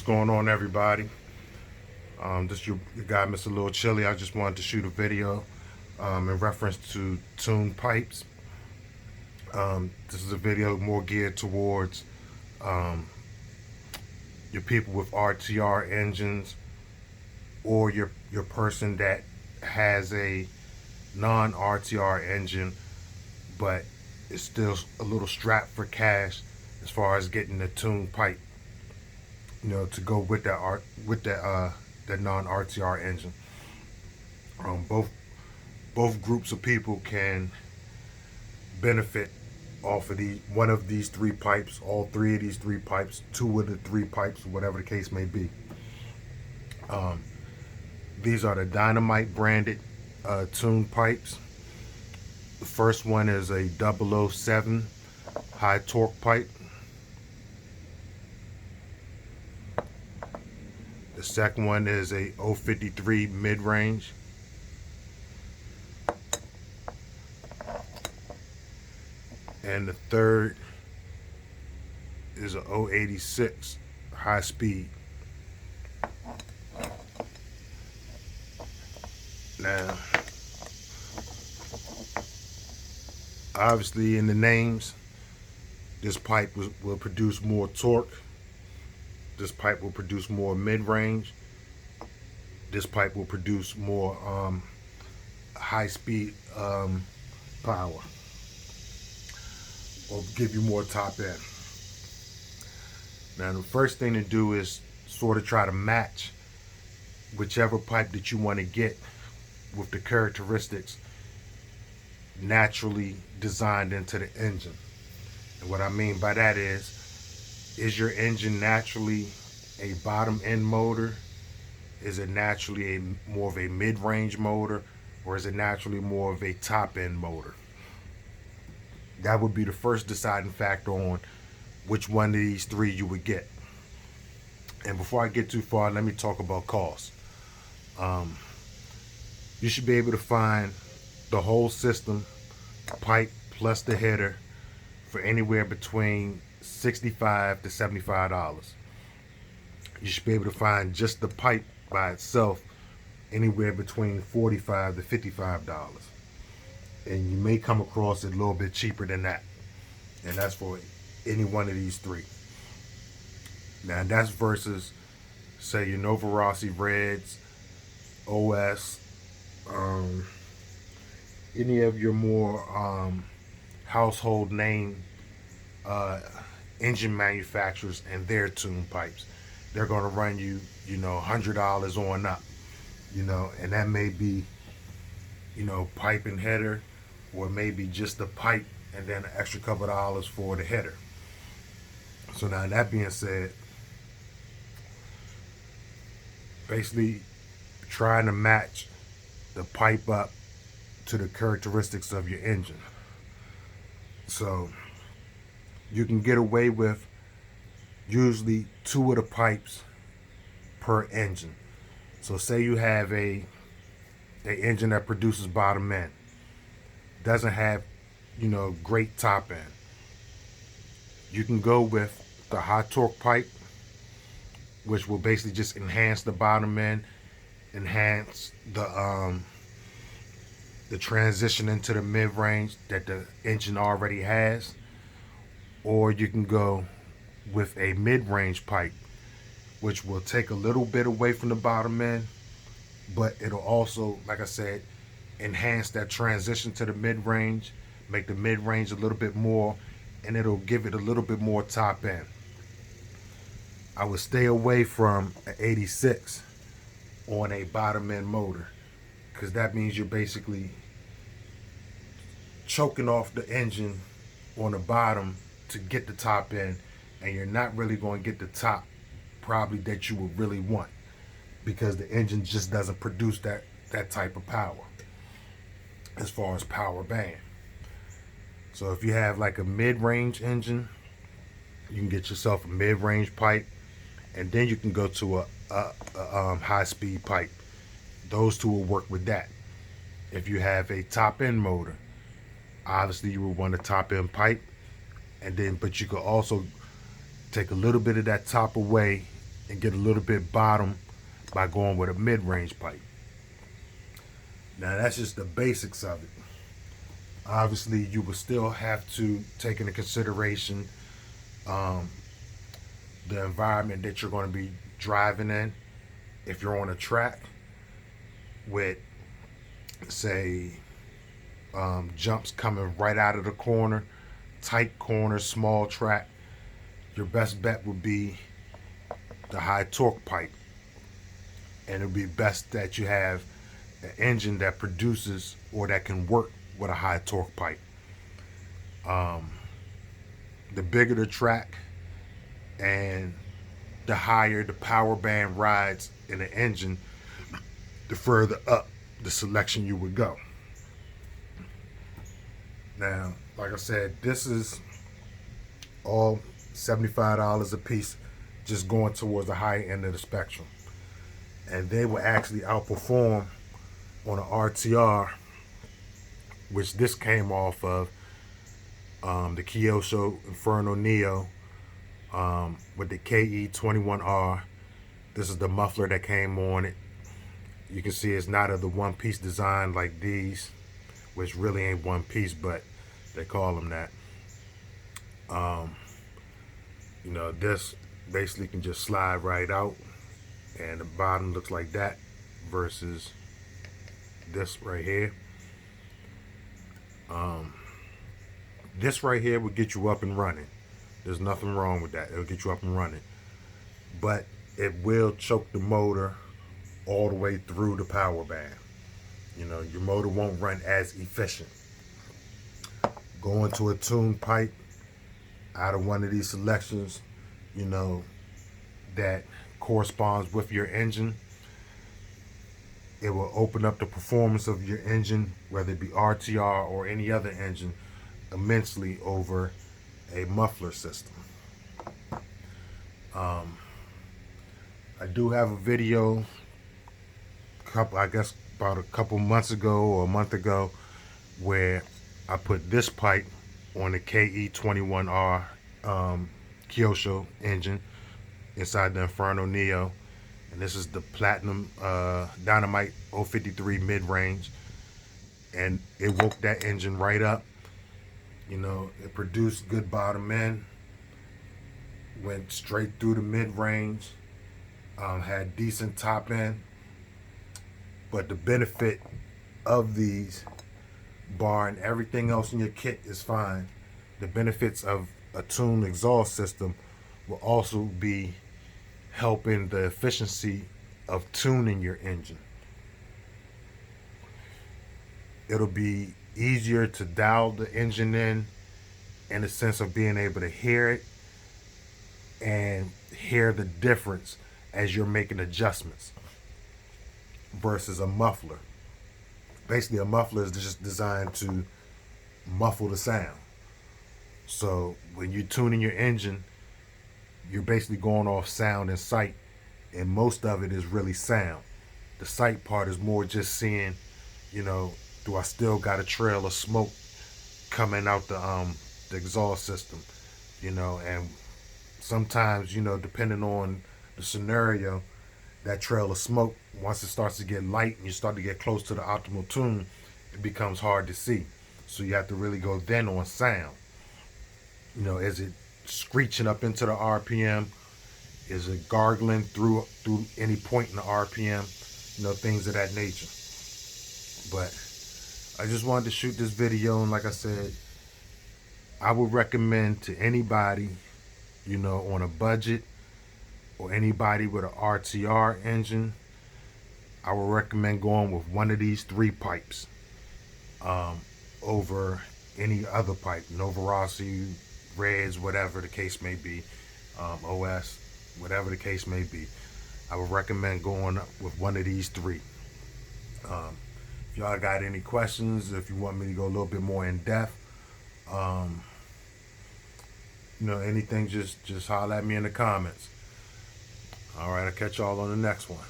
going on, everybody? This is your guy, Mr. Little Chili. I just wanted to shoot a video in reference to tuned pipes. This is a video more geared towards your people with RTR engines, or your person that has a non-RTR engine but is still a little strapped for cash as far as getting the tuned pipe, to go with that non-RTR engine. Both groups of people can benefit off of one of these three pipes, all three of these three pipes, two of the three pipes, whatever the case may be. These are the Dynamite branded tuned pipes. The first one is a 007 high torque pipe. The second one is a 053 mid-range. And the third is a 086 high speed. Now, obviously in the names, this pipe will produce more torque. This pipe will produce more mid-range. This pipe will produce more high-speed power, or give you more top end. Now, the first thing to do is sort of try to match whichever pipe that you want to get with the characteristics naturally designed into the engine. And what I mean by that is your engine naturally a bottom end motor? Is it naturally more of a mid-range motor? Or is it naturally more of a top end motor? That would be the first deciding factor on which one of these three you would get. And before I get too far, let me talk about cost. You should be able to find the whole system, pipe plus the header, for anywhere between $65 to $75. You should be able to find just the pipe by itself anywhere between $45 to $55. And you may come across it a little bit cheaper than that. And that's for any one of these three. Now that's versus, say, your Nova Rossi Reds, OS, any of your more household name engine manufacturers and their tuned pipes. They're going to run you, $100 on up, and that may be, pipe and header, or maybe just the pipe and then an extra couple of dollars for the header. So now, that being said, basically trying to match the pipe up to the characteristics of your engine. So you can get away with usually two of the pipes per engine. So say you have a engine that produces bottom end, doesn't have great top end. You can go with the high torque pipe, which will basically just enhance the bottom end, enhance the transition into the mid-range that the engine already has. Or you can go with a mid-range pipe, which will take a little bit away from the bottom end, but it'll also, like I said, enhance that transition to the mid-range, make the mid-range a little bit more, and it'll give it a little bit more top end. I would stay away from an 86 on a bottom end motor, because that means you're basically choking off the engine on the bottom to get the top end, and you're not really going to get the top probably that you would really want, because the engine just doesn't produce that type of power as far as power band. So if you have like a mid-range engine, you can get yourself a mid-range pipe, and then you can go to a high-speed pipe. Those two will work with that. If you have a top-end motor, obviously you would want a top-end pipe, but you could also take a little bit of that top away and get a little bit bottom by going with a mid-range pipe. Now that's just the basics of it. Obviously, you will still have to take into consideration um, the environment that you're going to be driving in. If you're on a track with, say, jumps coming right out of the corner, tight corner, small track, your best bet would be the high torque pipe. And it would be best that you have an engine that produces or that can work with a high torque pipe. Um, the bigger the track and the higher the power band rides in the engine, the further up the selection you would go. Now, like I said, this is all $75 a piece, just going towards the high end of the spectrum. And they will actually outperform on an RTR, which this came off of the Kyosho Inferno Neo with the KE21R. This is the muffler that came on it. You can see it's not of the one-piece design like these, which really ain't one piece, but they call them that. You know, this basically can just slide right out, and the bottom looks like that versus this right here. This right here will get you up and running. There's nothing wrong with that. It'll get you up and running. But it will choke the motor all the way through the power band. You know, your motor won't run as efficient. Going to a tuned pipe out of one of these selections, you know, that corresponds with your engine, it will open up the performance of your engine, whether it be RTR or any other engine, immensely over a muffler system. I do have a video, I guess about a couple months ago or a month ago, where I put this pipe on the KE21R Kyosho engine inside the Inferno Neo, and this is the Platinum Dynamite 053 mid-range, and it woke that engine right up. You know, it produced good bottom end, went straight through the mid-range, had decent top end. But the benefit of these, barring everything else in your kit is fine, the benefits of a tuned exhaust system will also be helping the efficiency of tuning your engine. It'll be easier to dial the engine in the sense of being able to hear it and hear the difference as you're making adjustments versus a muffler. Basically, a muffler is just designed to muffle the sound. So when you're tuning your engine, you're basically going off sound and sight, and most of it is really sound. The sight part is more just seeing, you know, do I still got a trail of smoke coming out the exhaust system, you know, and sometimes, you know, depending on the scenario, that trail of smoke, once it starts to get light and you start to get close to the optimal tune, it becomes hard to see. So you have to really go then on sound. You know, is it screeching up into the RPM? Is it gargling through any point in the RPM? You know, things of that nature. But I just wanted to shoot this video, and like I said, I would recommend to anybody, you know, on a budget, or anybody with an RTR engine, I would recommend going with one of these 3 pipes over any other pipe, Novorossi, Reds, whatever the case may be, OS, whatever the case may be. I would recommend going with one of these 3. If y'all got any questions, if you want me to go a little bit more in depth, you know, anything, just holler at me in the comments. All right, I'll catch y'all on the next one.